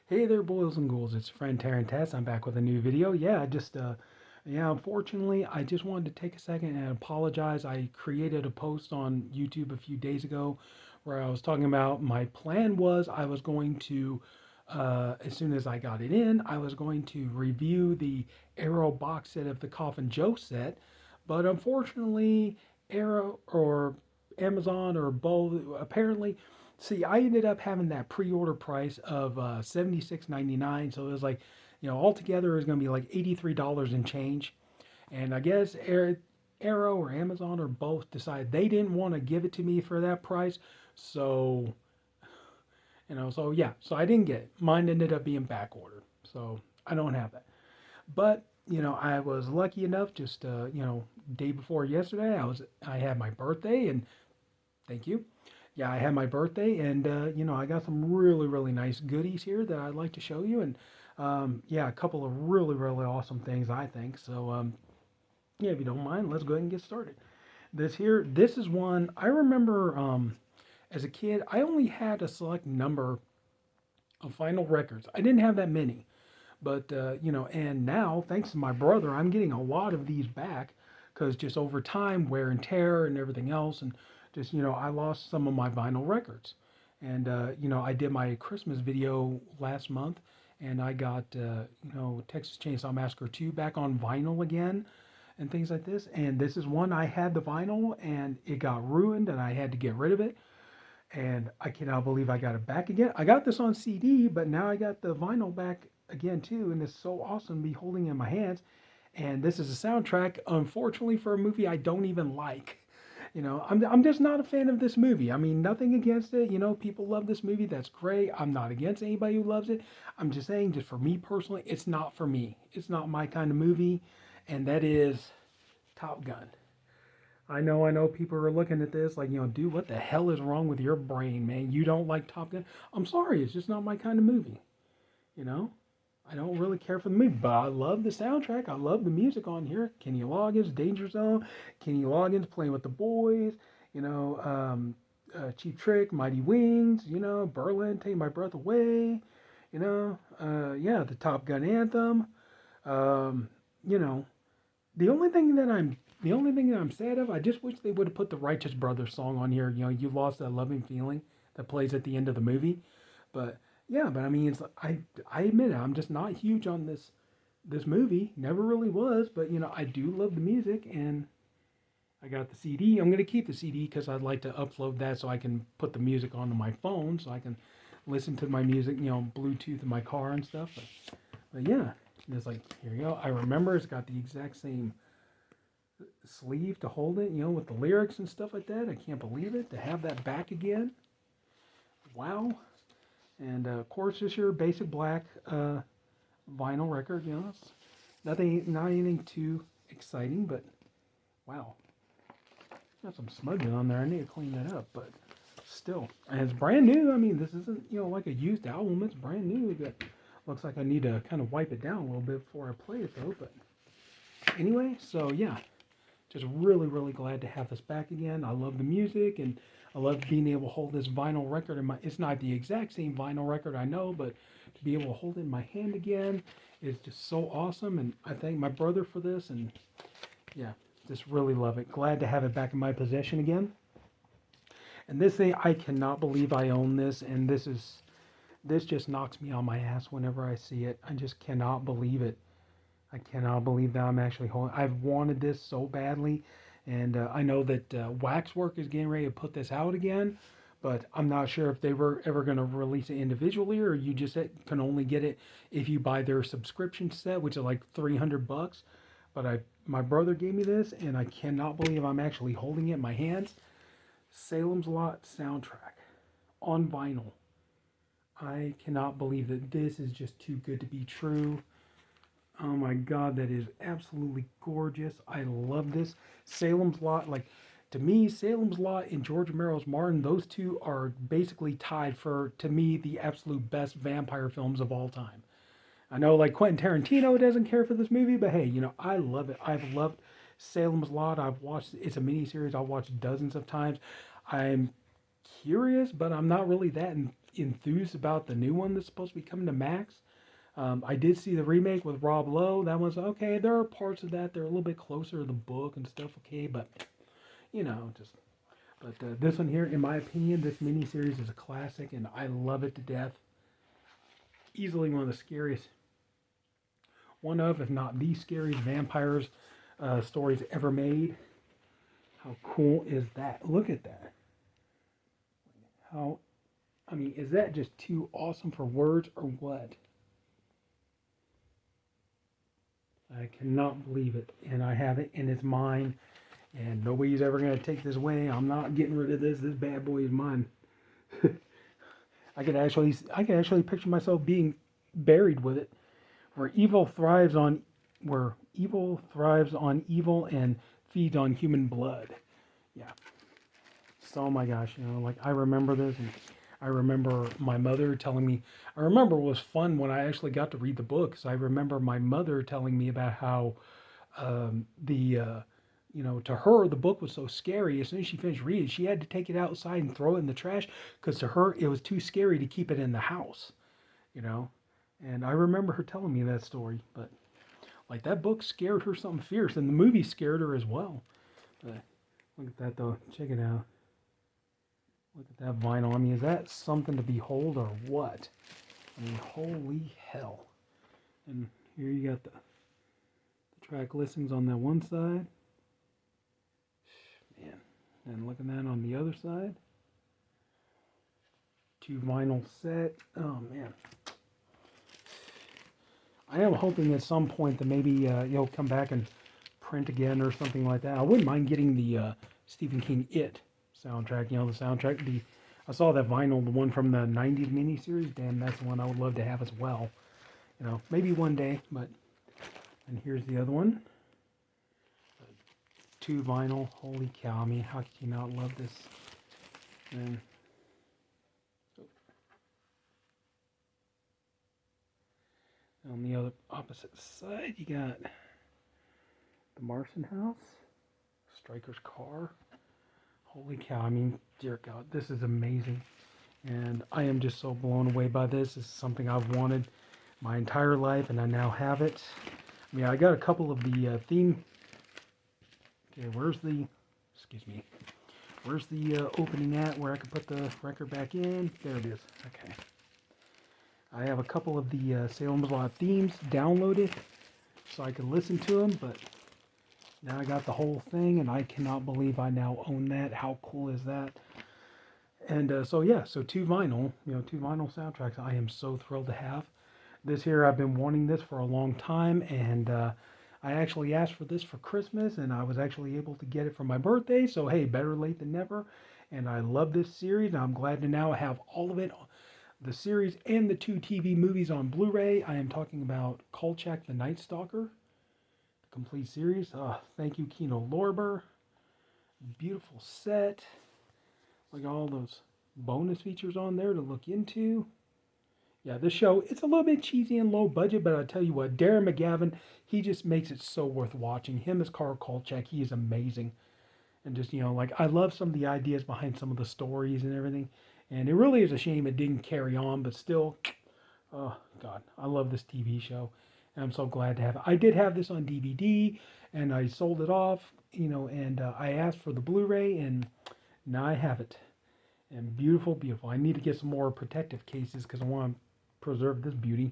Hey there, boys and ghouls. It's friend Tats. I'm back with a new video. Unfortunately, I just wanted to take a second and apologize. I created a post on YouTube a few days ago where I was talking about my plan was I was going to, as soon as I got it in, I was going to review the Arrow box set of the Coffin Joe set. But unfortunately, Arrow or Amazon or both apparently. See, I ended up having that pre-order price of $76.99, so it was like, altogether it was going to be like $83 and change. And I guess Arrow or Amazon or both decided they didn't want to give it to me for that price, so so I didn't get it. Mine ended up being back ordered, so I don't have that. But I was lucky enough. Just day before yesterday, I had my birthday, and thank you. Yeah, I had my birthday, and I got some really nice goodies here that I'd like to show you, and yeah, a couple of really awesome things I think. So yeah, if you don't mind, let's go ahead and get started. This is one I remember as a kid. I only had a select number of vinyl records. I didn't have that many, but and now thanks to my brother, I'm getting a lot of these back because just over time, wear and tear and everything else, and just I lost some of my vinyl records. And I did my Christmas video last month, and I got Texas Chainsaw Massacre 2 back on vinyl again, and things like this. And this is one I had the vinyl, and it got ruined, and I had to get rid of it. And I cannot believe I got it back again. I got this on CD, but now I got the vinyl back again too, and it's so awesome to be holding it in my hands. And this is a soundtrack, unfortunately, for a movie I don't even like. I'm just not a fan of this movie. I mean, nothing against it. People love this movie. That's great. I'm not against anybody who loves it. I'm just saying, just for me personally, it's not for me. It's not my kind of movie, and that is Top Gun. I know people are looking at this like, dude, what the hell is wrong with your brain, man? You don't like Top Gun? I'm sorry, it's just not my kind of movie. You know, I don't really care for the movie, but I love the soundtrack. I love the music on here. Kenny Loggins, Danger Zone, Kenny Loggins playing with the boys. Cheap Trick, Mighty Wings. Berlin, Take My Breath Away. Yeah, the Top Gun anthem. Um, you know, the only thing that I'm sad of, I just wish they would have put the Righteous Brothers song on here. You lost that loving feeling that plays at the end of the movie. But yeah, but I mean, I admit it, I'm just not huge on this movie. Never really was, but I do love the music, and I got the CD. I'm gonna keep the CD because I'd like to upload that so I can put the music onto my phone so I can listen to my music, Bluetooth in my car and stuff. But yeah, it's like, here you go. I remember it's got the exact same sleeve to hold it, with the lyrics and stuff like that. I can't believe it to have that back again. Wow. And of course, just your basic black vinyl record. It's not anything too exciting, but wow, got some smudging on there. I need to clean that up, but still, and it's brand new. I mean, this isn't like a used album. It's brand new. But looks like I need to kind of wipe it down a little bit before I play it though. But anyway, so yeah, just really glad to have this back again. I love the music, and I love being able to hold this vinyl record in my. It's not the exact same vinyl record, I know, but to be able to hold it in my hand again is just so awesome. And I thank my brother for this, and yeah, just really love it. Glad to have it back in my possession again. And this thing, I cannot believe I own this, and this just knocks me on my ass whenever I see it. I just cannot believe it. I cannot believe that I'm actually holding. I've wanted this so badly, and I know that Waxwork is getting ready to put this out again, but I'm not sure if they were ever going to release it individually, or you just can only get it if you buy their subscription set, which is like $300. But my brother gave me this, and I cannot believe I'm actually holding it in my hands. Salem's Lot soundtrack on vinyl. I cannot believe that this is just too good to be true. Oh my God, that is absolutely gorgeous. I love this. Salem's Lot, like, to me, Salem's Lot and George Romero's Martin, those two are basically tied for, to me, the absolute best vampire films of all time. I know, like, Quentin Tarantino doesn't care for this movie, but hey, I love it. I've loved Salem's Lot. I've watched, it's a miniseries I've watched dozens of times. I'm curious, but I'm not really that enthused about the new one that's supposed to be coming to Max. I did see the remake with Rob Lowe. That was okay. There are parts of that that are a little bit closer to the book and stuff. Okay, but just. But this one here, in my opinion, this miniseries is a classic, and I love it to death. Easily one of the scariest, one of, if not the scariest vampires stories ever made. How cool is that? Look at that. How, I mean, is that just too awesome for words or what? I cannot believe it. And I have it, and it's mine. And nobody's ever going to take this away. I'm not getting rid of this. This bad boy is mine. I could actually picture myself being buried with it, where evil thrives on evil and feeds on human blood. Yeah. So, oh my gosh, like I remember this, and I remember my mother telling me. I remember it was fun when I actually got to read the books. I remember my mother telling me about how to her the book was so scary. As soon as she finished reading, she had to take it outside and throw it in the trash because to her it was too scary to keep it in the house. You know, and I remember her telling me that story. But like that book scared her something fierce, and the movie scared her as well. But look at that though. Check it out. Look at that vinyl. I mean, is that something to behold or what? I mean, holy hell. And here you got the track listings on that one side. Man. And look at that on the other side. 2 vinyl set. Oh, man. I am hoping at some point that maybe you'll come back and print again or something like that. I wouldn't mind getting the Stephen King It soundtrack. The soundtrack. I saw that vinyl, the one from the '90s miniseries. Damn, that's the one I would love to have as well. Maybe one day. But and here's the other one. 2 vinyl. Holy cow! I mean, how could you not love this? And on the other opposite side, you got the Martian house, Stryker's car. Holy cow, I mean, dear God, this is amazing. And I am just so blown away by this. This is something I've wanted my entire life, and I now have it. I mean, I got a couple of the theme. Okay, where's the opening at where I can put the record back in? There it is. Okay. I have a couple of the Salem's Lot themes downloaded so I can listen to them, but now I got the whole thing, and I cannot believe I now own that. How cool is that? And so 2 vinyl, 2 vinyl soundtracks. I am so thrilled to have this here. I've been wanting this for a long time, and I actually asked for this for Christmas, and I was actually able to get it for my birthday. So hey, better late than never. And I love this series, and I'm glad to now have all of it, the series and the 2 TV movies on Blu-ray. I am talking about Kolchak the Night Stalker. Complete series. Thank you, Kino Lorber. Beautiful set. Look at all those bonus features on there to look into. Yeah, this show, it's a little bit cheesy and low budget, but I tell you what, Darren McGavin, he just makes it so worth watching. Him as Carl Kolchak, he is amazing. And just, I love some of the ideas behind some of the stories and everything. And it really is a shame it didn't carry on, but still, oh, God, I love this TV show. And I'm so glad to have it. I did have this on DVD, and I sold it off, and I asked for the Blu-ray, and now I have it. And beautiful, beautiful. I need to get some more protective cases because I want to preserve this beauty.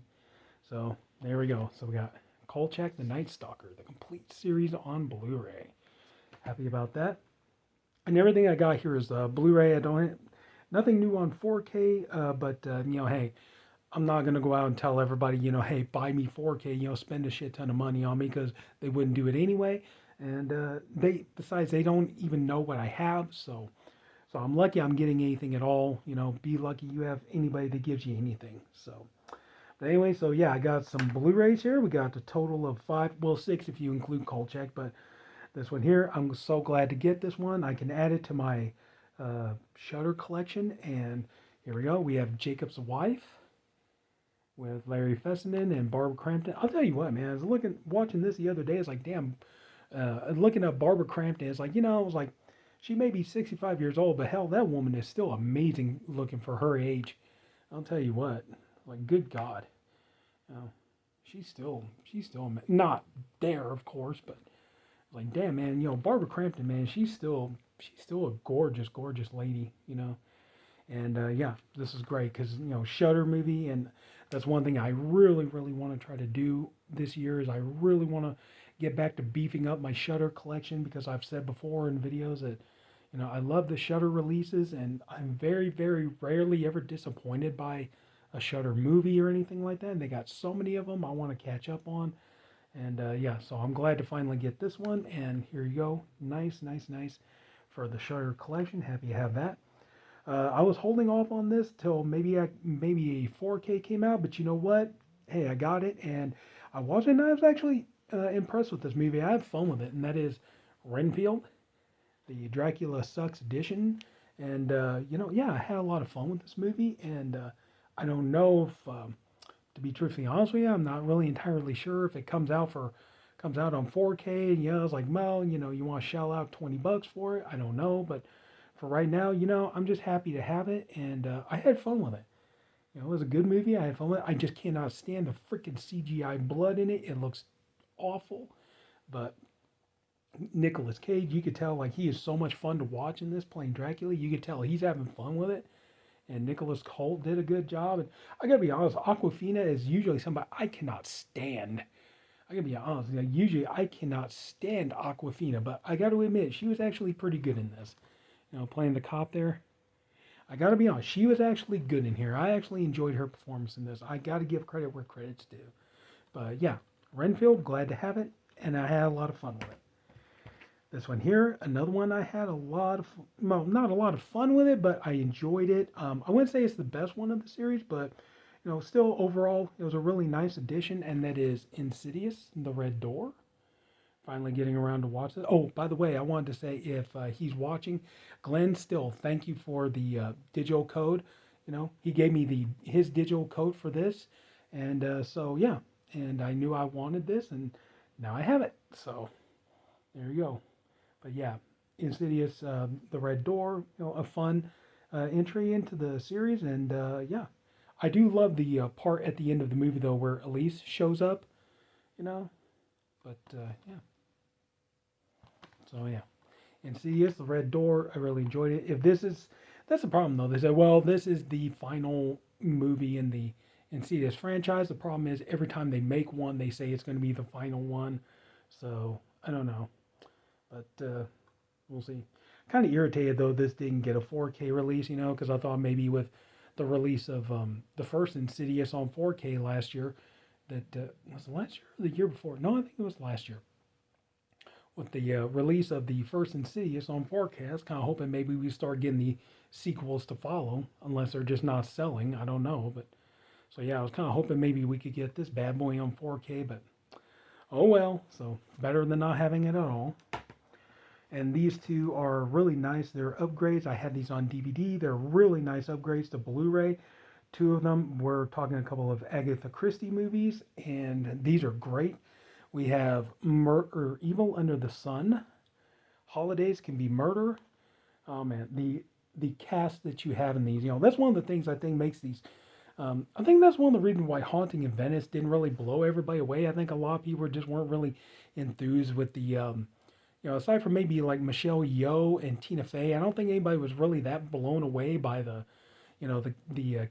So there we go. So we got Kolchak the Night Stalker, the complete series on Blu-ray. Happy about that. And everything I got here is Blu-ray. I don't have nothing new on 4K, but hey, I'm not going to go out and tell everybody, hey, buy me 4K, spend a shit ton of money on me, because they wouldn't do it anyway. And besides, they don't even know what I have. So I'm lucky I'm getting anything at all. Be lucky you have anybody that gives you anything. So, but anyway, so yeah, I got some Blu-rays here. We got a total of 5, well, 6 if you include Kolchak, but this one here, I'm so glad to get this one. I can add it to my Shudder collection. And here we go. We have Jacob's Wife with Larry Fessenden and Barbara Crampton. I'll tell you what, man, I was watching this the other day. It's like, damn, looking up Barbara Crampton, it's like, I was like, she may be 65 years old, but hell, that woman is still amazing looking for her age. I'll tell you what, like good God, you know, she's still not there, of course, but like damn man, Barbara Crampton, man, she's still a gorgeous, gorgeous lady, And yeah, this is great because Shudder movie, and that's one thing I really, really want to try to do this year is I really want to get back to beefing up my Shudder collection because I've said before in videos that I love the Shudder releases, and I'm very, very rarely ever disappointed by a Shudder movie or anything like that. And they got so many of them I want to catch up on, and yeah, so I'm glad to finally get this one. And here you go, nice, nice, nice for the Shudder collection. Happy to have that. I was holding off on this till maybe a 4K came out, but you know what? Hey, I got it, and I watched it, and I was actually impressed with this movie. I had fun with it, and that is Renfield, the Dracula Sucks edition. And yeah, I had a lot of fun with this movie, and I don't know if, to be truthfully honest with you, I'm not really entirely sure if it comes out on 4K. And I was like, well, you want to shell out $20 for it? I don't know, but for right now, I'm just happy to have it, and I had fun with it. It was a good movie. I had fun with it. I just cannot stand the freaking CGI blood in it. It looks awful, but Nicolas Cage, you could tell like he is so much fun to watch in this playing Dracula. You could tell he's having fun with it, and Nicholas Hoult did a good job. And I gotta be honest, Aquafina is usually somebody I cannot stand. I gotta be honest. Usually I cannot stand Aquafina, but I got to admit she was actually pretty good in this. Playing the cop there. I got to be honest, she was actually good in here. I actually enjoyed her performance in this. I got to give credit where credit's due. But yeah, Renfield, glad to have it, and I had a lot of fun with it. This one here, another one I had a lot of, well, not a lot of fun with it, but I enjoyed it. I wouldn't say it's the best one of the series, but still overall, it was a really nice addition, and that is Insidious, The Red Door. Finally getting around to watch it. Oh, by the way, I wanted to say if he's watching, Glenn, still thank you for the digital code. He gave me his digital code for this, and so yeah, and I knew I wanted this, and now I have it. So there you go. But yeah, Insidious, The Red Door, a fun entry into the series, and yeah, I do love the part at the end of the movie though where Elise shows up. You know, but yeah. So yeah, Insidious, The Red Door. I really enjoyed it. That's the problem though. They said, well, this is the final movie in the Insidious franchise. The problem is every time they make one, they say it's going to be the final one. So I don't know, but we'll see. Kind of irritated though this didn't get a 4K release, because I thought maybe with the release of the first Insidious on 4K last year, that was it last year or the year before? No, I think it was last year. With the release of the first Insidious on 4K, I was kind of hoping maybe we start getting the sequels to follow, unless they're just not selling. I don't know, but so yeah, I was kind of hoping maybe we could get this bad boy on 4K, but oh well. So better than not having it at all. And these two are really nice. They're upgrades. I had these on DVD. They're really nice upgrades to Blu-ray. Two of them, we're talking a couple of Agatha Christie movies, and these are great. We have Evil Under the Sun. Holidays Can Be Murder. Oh man, the cast that you have in these, that's one of the things I think makes these. I think that's one of the reasons why Haunting in Venice didn't really blow everybody away. I think a lot of people just weren't really enthused with the, aside from maybe like Michelle Yeoh and Tina Fey, I don't think anybody was really that blown away by the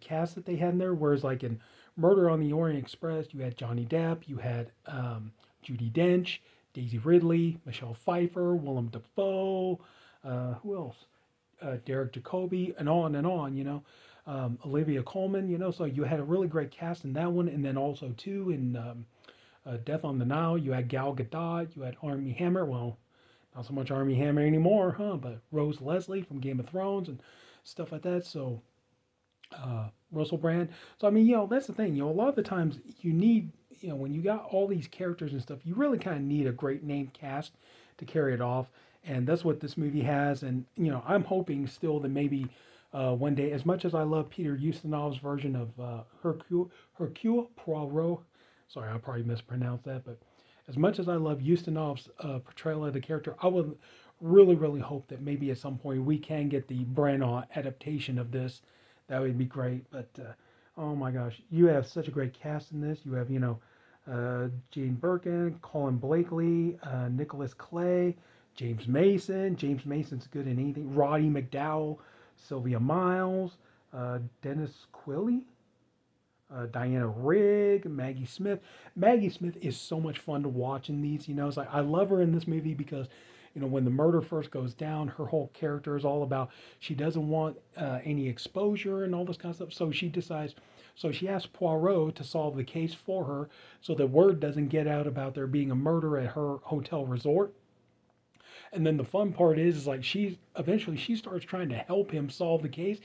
cast that they had in there. Whereas like in Murder on the Orient Express, you had Johnny Depp, you had Judi Dench, Daisy Ridley, Michelle Pfeiffer, Willem Dafoe, who else? Derek Jacobi, and on, Olivia Colman, so you had a really great cast in that one, and then also too in Death on the Nile, you had Gal Gadot, you had Armie Hammer, well, not so much Armie Hammer anymore, but Rose Leslie from Game of Thrones and stuff like that, so Russell Brand. So I mean, that's the thing, a lot of the times you need, when you got all these characters and stuff, you really kind of need a great name cast to carry it off. And that's what this movie has. And, I'm hoping still that maybe one day, as much as I love Peter Ustinov's version of Hercule Poirot, sorry, I probably mispronounced that, but as much as I love Ustinov's portrayal of the character, I would really, really hope that maybe at some point we can get the Branagh adaptation of this. That would be great. But Oh my gosh, you have such a great cast in this. You have, Jane Birkin, Colin Blakely, Nicholas Clay, James Mason. James Mason's good in anything. Roddy McDowell, Sylvia Miles, Dennis Quilley, Diana Rigg, Maggie Smith. Maggie Smith is so much fun to watch in these. It's like I love her in this movie because, when the murder first goes down, her whole character is all about she doesn't want any exposure and all this kind of stuff. So she asks Poirot to solve the case for her, so the word doesn't get out about there being a murder at her hotel resort. And then the fun part is like she starts trying to help him solve the case,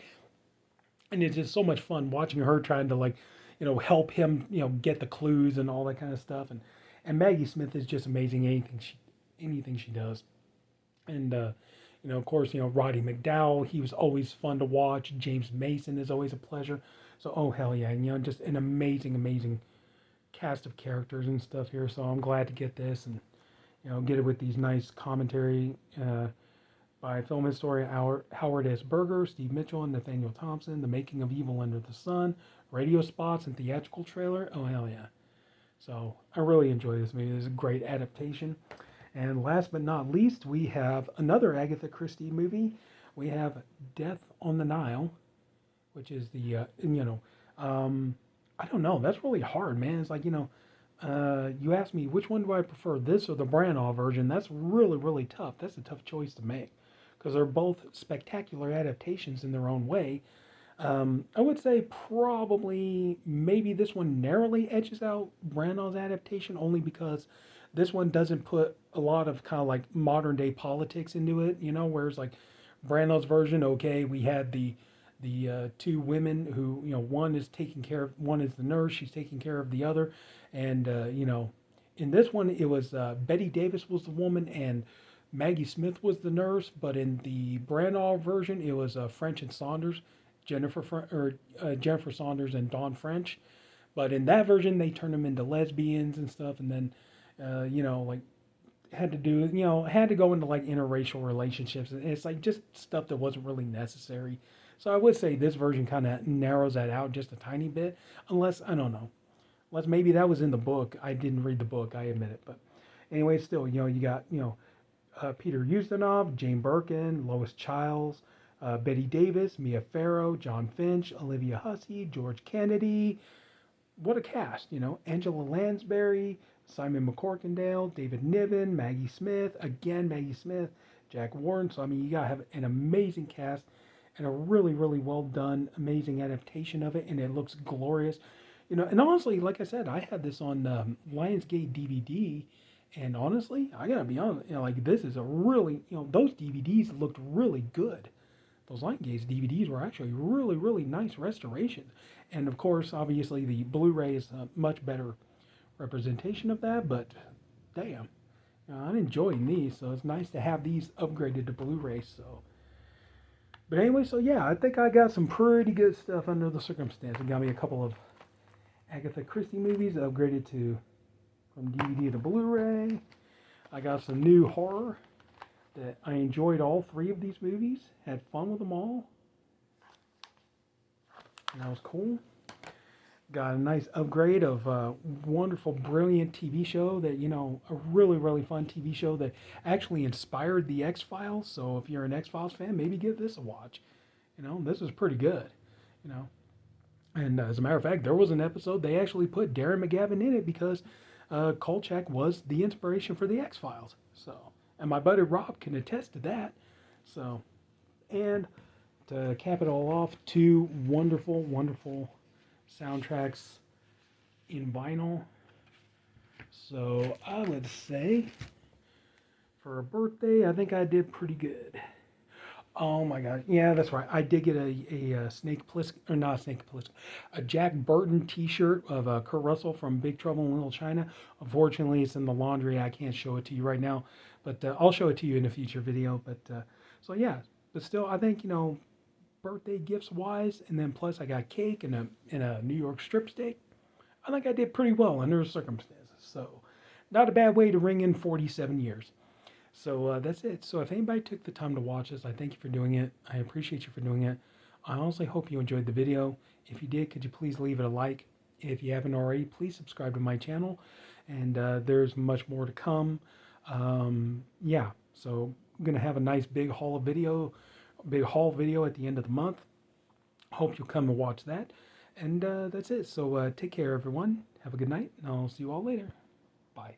and it's just so much fun watching her trying to like, help him, get the clues and all that kind of stuff. And Maggie Smith is just amazing. Anything she does. And of course, Roddy McDowell, he was always fun to watch. James Mason is always a pleasure. So oh hell yeah, just an amazing cast of characters and stuff here. So I'm glad to get this and get it with these nice commentary. By film historian Howard S. Berger, Steve Mitchell, and Nathaniel Thompson. The Making of Evil Under the Sun, radio spots, and theatrical trailer. Oh, hell yeah. So I really enjoy this movie. It's a great adaptation. And last but not least, we have another Agatha Christie movie. We have Death on the Nile, which is I don't know. That's really hard, man. It's like, you asked me which one do I prefer, this or the Branagh version. That's really tough. That's a tough choice to make because they're both spectacular adaptations in their own way. I would say probably maybe this one narrowly edges out Branagh's adaptation only because this one doesn't put a lot of kind of like modern day politics into it, whereas like Branagh's version, okay, we had the two women who, one is taking care of, one is the nurse, she's taking care of the other, and in this one it was Betty Davis was the woman and Maggie Smith was the nurse, but in the Branagh version it was French and Saunders, Jennifer Saunders and Dawn French, but in that version they turned them into lesbians and stuff, and then like had to go into like interracial relationships, and it's like just stuff that wasn't really necessary. So I would say this version kind of narrows that out just a tiny bit, unless I don't know, unless maybe that was in the book. I didn't read the book, I admit it, but anyway, still, you got Peter Ustinov, Jane Birkin, Lois Childs, Betty Davis, Mia Farrow, John Finch, Olivia Hussey, George Kennedy. What a cast, Angela Lansbury, Simon McCorkindale, David Niven, Maggie Smith, again Maggie Smith, Jack Warren. So I mean, you gotta have an amazing cast and a really well done, amazing adaptation of it, and it looks glorious. And honestly, like I said, I had this on Lionsgate DVD, and honestly, I gotta be honest, like this is a really, those DVDs looked really good. Those Lionsgate DVDs were actually really nice restorations, and of course, obviously, the Blu-ray is a much better representation of that. But damn, I'm enjoying these, so it's nice to have these upgraded to Blu-ray. So. But anyway, so yeah, I think I got some pretty good stuff under the circumstances. Got me a couple of Agatha Christie movies upgraded to from DVD to Blu-ray. I got some new horror that I enjoyed all three of these movies. Had fun with them all. And that was cool. Got a nice upgrade of a wonderful, brilliant TV show that, a really fun TV show that actually inspired the X-Files. So if you're an X-Files fan, maybe give this a watch. This is pretty good, And as a matter of fact, there was an episode, they actually put Darren McGavin in it because Kolchak was the inspiration for the X-Files. So, and my buddy Rob can attest to that. So, and to cap it all off, two wonderful soundtracks in vinyl. So I would say for a birthday, I think I did pretty good. Oh my God. Yeah, that's right. I did get a Snake Plissken, or not Snake Plissken, a Jack Burton t-shirt of Kurt Russell from Big Trouble in Little China. Unfortunately, it's in the laundry. I can't show it to you right now, but I'll show it to you in a future video. But so yeah, but still, I think, birthday gifts wise, and then plus I got cake and a New York strip steak. I think I did pretty well under the circumstances. So not a bad way to ring in 47 years. So that's it. So if anybody took the time to watch this, I thank you for doing it. I appreciate you for doing it. I honestly hope you enjoyed the video. If you did, could you please leave it a like? If you haven't already, please subscribe to my channel. And there's much more to come. Yeah, so I'm gonna have a nice big haul video at the end of the month. Hope you'll come and watch that. And that's it. So take care, everyone. Have a good night, and I'll see you all later. Bye.